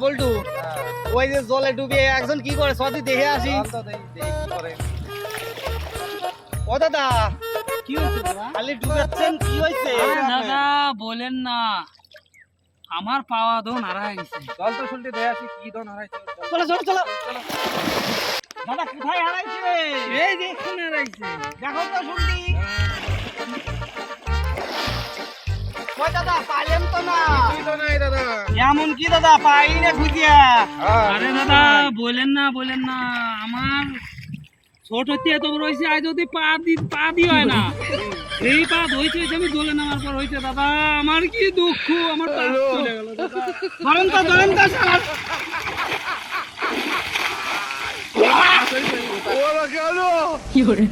বল্টু ওই যে জলে ডুবে একজন কি করে সদি দেখে আসি। ও দাদা কি হয়েছে দাদা? খালি ডুবেছেন, কি হয়েছে? দাদা বলেন না, আমার পাওয়া দন হারাই গেছে। জল তো শুনতে দেখে আসি কি দন হারাইছে। চলো চলো চলো দাদা, কোথায় হারাইছে? এই যে এখানে হারাইছে। দেখো তো শুনতি। ওই দাদা পাইলেন তো না? এমন কি দাদা পাই না খুঁজিয়া? আরে দাদা বলেন না, আমার ছোট হচ্ছে এত বড় হয়েছে, আজ যদি পা দি হয় না, এই পা ধইছে আমি জলে নামার পর হয়েছে দাদা। আমার কি দুঃখ, আমার পা চলে গেল দাদা। ধরেন তো শালা। ওরা গেল। কি করে